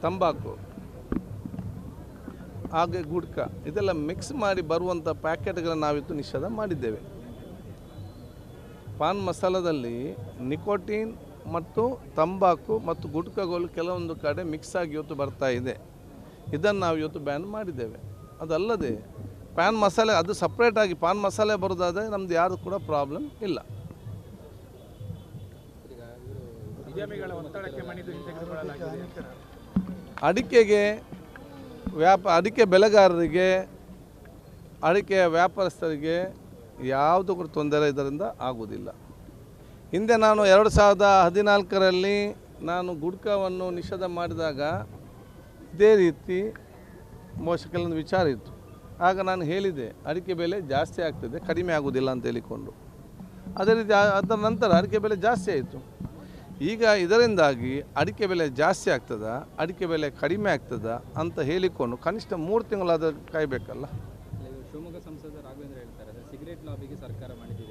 ತಂಬಾಕು ಹಾಗೆ ಗುಡ್ಕ ಇದೆಲ್ಲ ಮಿಕ್ಸ್ ಮಾಡಿ ಬರುವಂಥ ಪ್ಯಾಕೆಟ್ಗಳನ್ನು ನಾವಿತ್ತು ನಿಷೇಧ ಮಾಡಿದ್ದೇವೆ. ಪಾನ್ ಮಸಾಲದಲ್ಲಿ ನಿಕೋಟಿನ್ ಮತ್ತು ತಂಬಾಕು ಮತ್ತು ಗುಟ್ಕಗಳು ಕೆಲವೊಂದು ಕಡೆ ಮಿಕ್ಸ್ ಆಗಿ ಇವತ್ತು ಬರ್ತಾ ಇದೆ. ಇದನ್ನು ನಾವು ಇವತ್ತು ಬ್ಯಾನ್ ಮಾಡಿದ್ದೇವೆ. ಅದಲ್ಲದೆ ಪಾನ್ ಮಸಾಲೆ ಅದು ಸಪ್ರೇಟಾಗಿ ಪಾನ್ ಮಸಾಲೆ ಬರೋದಾದರೆ ನಮ್ಮದು ಯಾರು ಕೂಡ ಪ್ರಾಬ್ಲಮ್ ಇಲ್ಲ. ಅಡಿಕೆಗೆ ಅಡಿಕೆ ಬೆಳೆಗಾರರಿಗೆ ಅಡಿಕೆ ವ್ಯಾಪಾರಸ್ಥರಿಗೆ ಯಾವುದೂ ಕೂಡ ತೊಂದರೆ ಇದರಿಂದ ಆಗುವುದಿಲ್ಲ. ಹಿಂದೆ ನಾನು 2014ರಲ್ಲಿ ನಾನು ಗುಡ್ಕವನ್ನು ನಿಷೇಧ ಮಾಡಿದಾಗ ಇದೇ ರೀತಿ ಕೆಲವೊಂದು ವಿಚಾರ ಇತ್ತು. ಆಗ ನಾನು ಹೇಳಿದೆ ಅಡಿಕೆ ಬೆಲೆ ಜಾಸ್ತಿ ಆಗ್ತದೆ, ಕಡಿಮೆ ಆಗೋದಿಲ್ಲ ಅಂತ ಹೇಳಿಕೊಂಡು. ಅದೇ ರೀತಿ ಅದರ ನಂತರ ಅಡಿಕೆ ಬೆಲೆ ಜಾಸ್ತಿ ಆಯಿತು. ಈಗ ಇದರಿಂದಾಗಿ ಅಡಿಕೆ ಬೆಲೆ ಜಾಸ್ತಿ ಆಗ್ತದಾ, ಅಡಿಕೆ ಬೆಲೆ ಕಡಿಮೆ ಆಗ್ತದಾ ಅಂತ ಹೇಳಿಕೊಂಡು ಕನಿಷ್ಠ 3 ತಿಂಗಳಾದರೂ ಕಾಯಬೇಕಲ್ಲ. ಶಿವಮೊಗ್ಗ ಸಂಸದ ರಾಘವೇಂದ್ರ ಹೇಳ್ತಾರೆ ಸಿಗರೇಟ್ ಲಾಬಿಗೆ ಸರ್ಕಾರ ಮಾಡಿದೆ.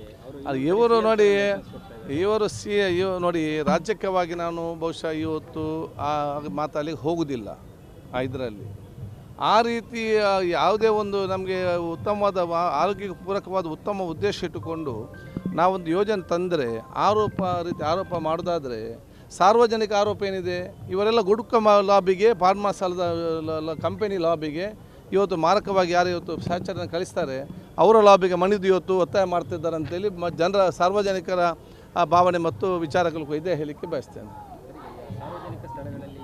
ಇವರು ನೋಡಿ ನೋಡಿ ರಾಜಕೀಯವಾಗಿ ನಾನು ಬಹುಶಃ ಇವತ್ತು ಆ ಮಾತಲ್ಲಿಗೆ ಹೋಗುವುದಿಲ್ಲ. ಇದರಲ್ಲಿ ಆ ರೀತಿ ಯಾವುದೇ ಒಂದು ನಮಗೆ ಉತ್ತಮವಾದ ಆರೋಗ್ಯಕ್ಕೆ ಪೂರಕವಾದ ಉತ್ತಮ ಉದ್ದೇಶ ಇಟ್ಟುಕೊಂಡು ನಾವೊಂದು ಯೋಜನೆ ತಂದರೆ ಆರೋಪ ಮಾಡೋದಾದರೆ ಸಾರ್ವಜನಿಕ ಆರೋಪ ಏನಿದೆ, ಇವರೆಲ್ಲ ಗುಡ್ಕ ಲಾಬಿಗೆ ಪಾನ್ ಮಸಾಲದ ಕಂಪನಿ ಲಾಬಿಗೆ ಇವತ್ತು ಮಾರಕವಾಗಿ ಯಾರು ಇವತ್ತು ಸಹಚರನ ಕಳಿಸ್ತಾರೆ ಅವರ ಲಾಬಿಗೆ ಮಣಿದು ಇವತ್ತು ಒತ್ತಾಯ ಮಾಡ್ತಿದ್ದಾರೆ ಅಂತೇಳಿ ಜನರ ಸಾರ್ವಜನಿಕರ ಭಾವನೆ ಮತ್ತು ವಿಚಾರಗಳಿಗೂ ಇದೇ ಹೇಳಲಿಕ್ಕೆ ಬಯಸ್ತೇನೆ. ಸಾರ್ವಜನಿಕ ಸ್ಥಳಗಳಲ್ಲಿ